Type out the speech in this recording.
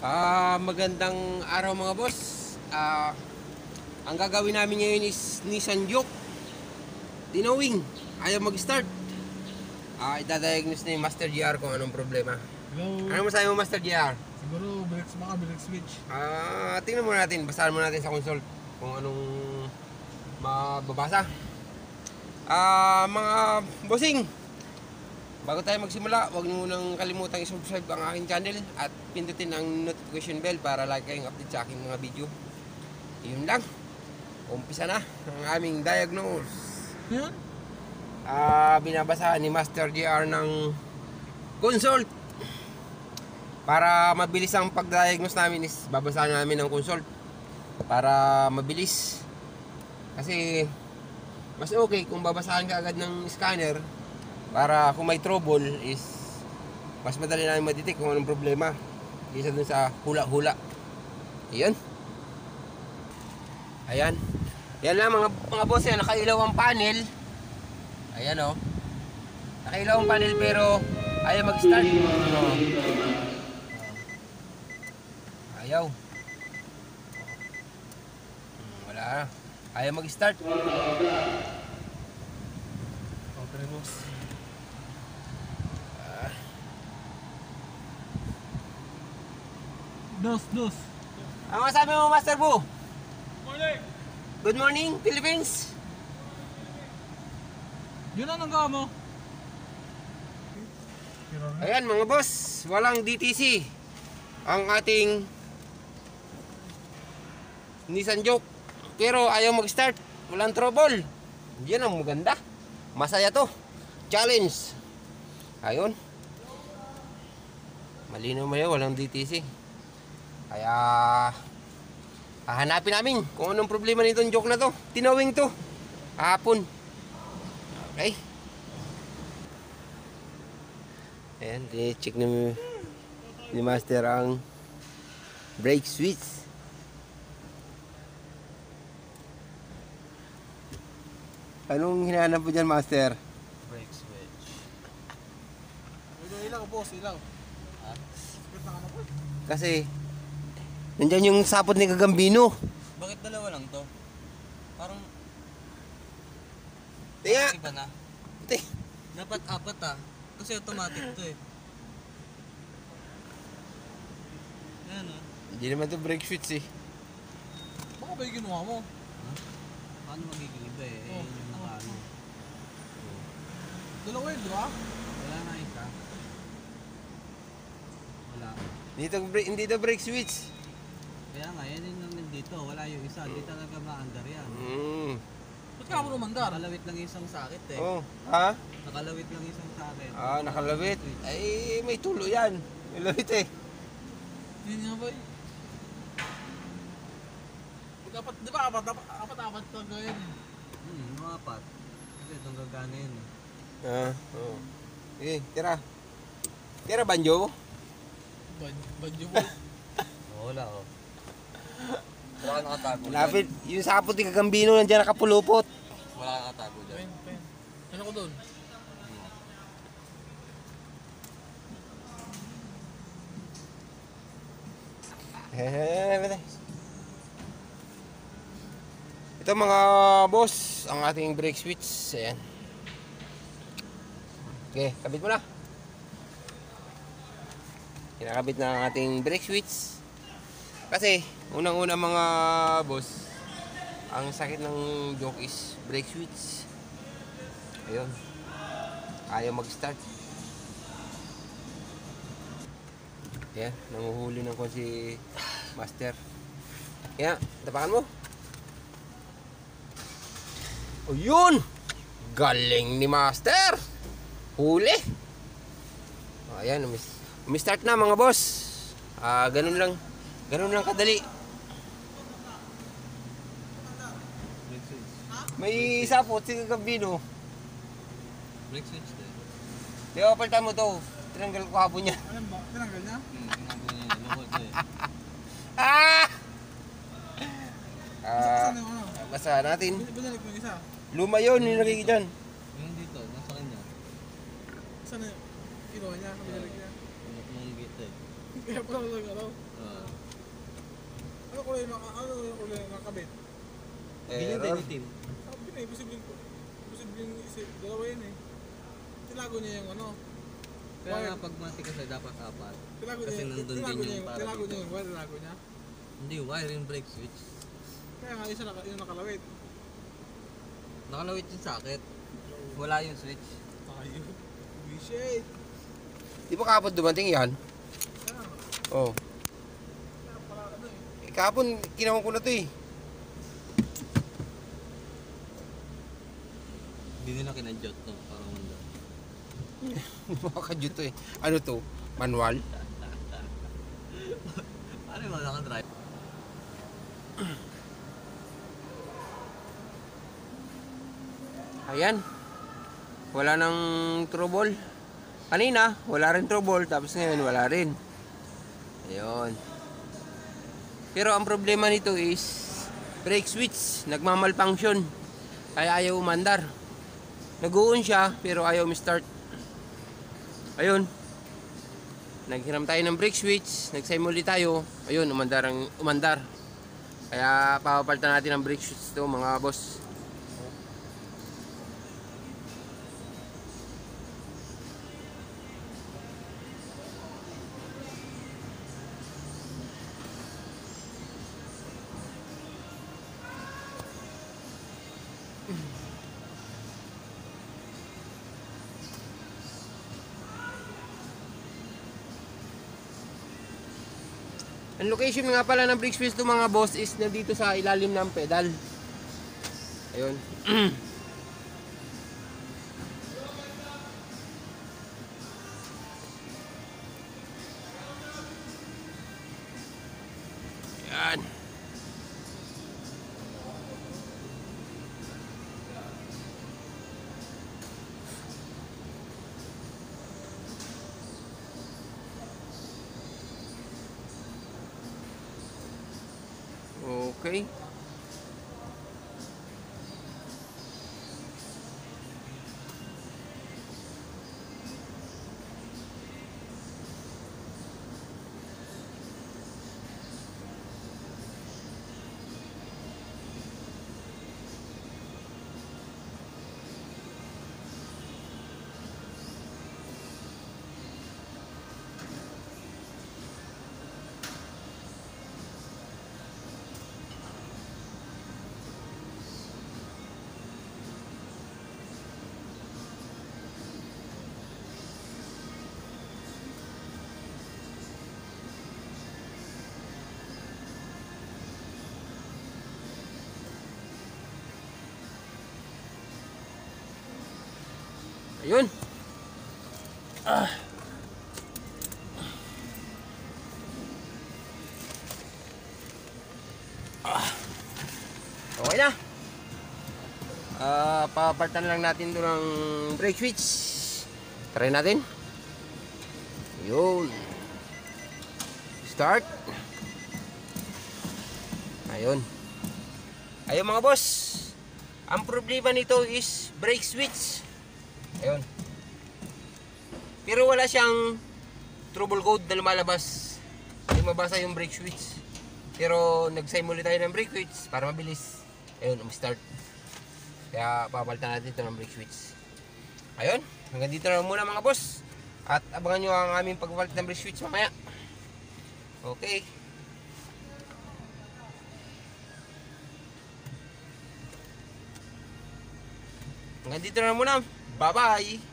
Magandang araw mga boss. Ang gagawin namin ngayon is Nissan Juke. Tinowing, ayaw mag-start. Idadiagnose na yung Master GR kung anong problema. Hello. Ano masabi mo, Master GR? Siguro balik switch. Tingnan muna natin, basahan muna natin sa console kung anong mababasa. Mga bossing, bago tayo magsimula, huwag niyo munang kalimutang i-subscribe ang aking channel at pindutin ang notification bell para lagi kayong update sa aking mga video. Yun lang. Umpisa na ang aming diagnose. Yun? Binabasa ni Master GR ng consult. Para mabilis ang pag-diagnose namin is babasahan namin ng consult para mabilis. Kasi mas okay kung babasahan ka agad ng scanner para kung may trouble is mas madali namin matitik kung anong problema kaysa dun sa hula-hula. Ayan. Ayan. Yan lang mga boss, yan. Nakailaw ang panel. Ayan o. Nakailaw ang panel pero ayaw mag-start. Ayaw. Wala na. Ayaw mag-start. Okay, boss. Dos. Ano sabi mo, Master Bu? Morning! Good morning, Philippines! Yun ang nagawa mo? Ayan mga boss, walang DTC ang ating Nissan Juke. Pero ayaw mag-start, walang trouble. Yan ang maganda. Masaya to. Challenge. Ayun. Malinaw mo yun, walang DTC. Kaya hahanapin namin kung anong problema nitong Juke na to. Tinawing to. Hapon. Okay. Ayan, check ni Master ang brake switch. Anong hinahanap mo dyan, Master? Brake switch. Ilaw, boss, ilaw. Ha? Split na ka na po. Kasi nandyan yung sapot ni Gagambino. Bakit dalawa lang to? Parang Tinga! iba na. Dapat apat ah. Kasi automatic to eh. Yan ah. Hindi naman to brake switch eh. Baka ba yung ginawa mo? Paano magiging iba eh? Oh, Yun yung nakaano. Dalawa yun, di ba? Wala na isa. Wala. Hindi to brake switch. Kaya nga, yan yung naman dito. Wala yung isa. Di talaga maandar yan. Ba't ka mo lumandar? Nakalawit lang isang sakit eh. Oh, ha? Nakalawit lang isang sakit. Nakalawit. Ay, may tulo yan. May lawit eh. Yun nga ba eh? Dapat, di ba apat talaga yun eh. Mga apat. Kasi itong gagana yun eh. Oo. Sige, tira. Tira, banjo. Badyo mo. Wala oh. Wala ka nakatago dyan. Lapit, yung sapot ni Gagambino nandiyan nakapulupot. Wala ka nakatago dyan. Pen. Ano ko doon? Ito mga boss, ang ating brake switch. Ayan. Okay, kabit mo na. Kinakabit na ang ating brake switch. Kasi, unang-una mga boss, ang sakit ng Juke is brake switch. Ayun. Ayaw mag-start. Ayan, nanguhuli ng si Master. Ayan, tapakan mo. O yun! Galing ni Master! Huli! O, ayan, umi-start na mga boss. Ganun lang kadali. Brake switch. May sapot si Gagambino. Brake switch din. Di ba, paltan mo to. Tinanggal ko hapon niya. Alam ba? Tinanggal niya? Ginagawa niya yun. Lukot eh. Saan yung ano? Basa natin. Binalik mo yung isa? Luma yun, nilagay ko dyan. Yung dito, nasa kanya. Saan yung kinuha niya? Binalik niya? Yung gate eh. Kaya pala lang ano. Ah. Ano kulay na nakabit? Ganyan din ni Tim. Sabi na eh, posibleng dalawa yan eh. Tinago niya yung ano. Kaya Wire. nga pag matikas ay dapat apat. Tinago Kasi niya, nandun din yung para tinago niya dito. yung wire, tinago niya. Hindi, wire yung brake switch. Kaya nga isa yung nakalawit. Nakalawit yung socket. Wala yung switch. Tayo. Bullshit. Di ba kapon dumating yan? Kaya nga. Oh. Kaya pala ano eh. Kapon, kinawang ko na to eh. Hindi nila kinadyot to. Parang wala. Makakadyo to eh. Ano to? Manual? Ano yung mga nakadrive? Ayan. Wala nang trouble. Kanina, wala rin trouble. Tapos ngayon, wala rin. Ayun. Pero ang problema nito is brake switch. Nagmamalfunction. Kaya ayaw umandar. Nag-uon siya, pero ayaw start. Ayun. Naghiram tayo ng brake switch. Nag-simulate tayo. Ayun, umandar. Kaya papapalitan natin ng brake switch to mga boss. Ang location nga pala ng brake switch to mga boss is nandito sa ilalim ng pedal. Ayun. Yan. Okay. Ayun. Okay na. Papalitan lang natin ito ng brake switch. Try natin. Ayun. Start. Ayun. Ayun mga boss. Ang problema nito is brake switch. Ayun. Pero wala siyang trouble code na lumalabas. Hindi mabasa yung brake switch. Pero nag-simulate tayo ng brake switch para mabilis. Ayun, start. Kaya papalitan natin ito ng brake switch. Ayun, hanggang dito na muna mga boss. At abangan nyo ang aming pagpapalit ng brake switch mamaya. Okay. Hanggang dito na muna. Bye-bye!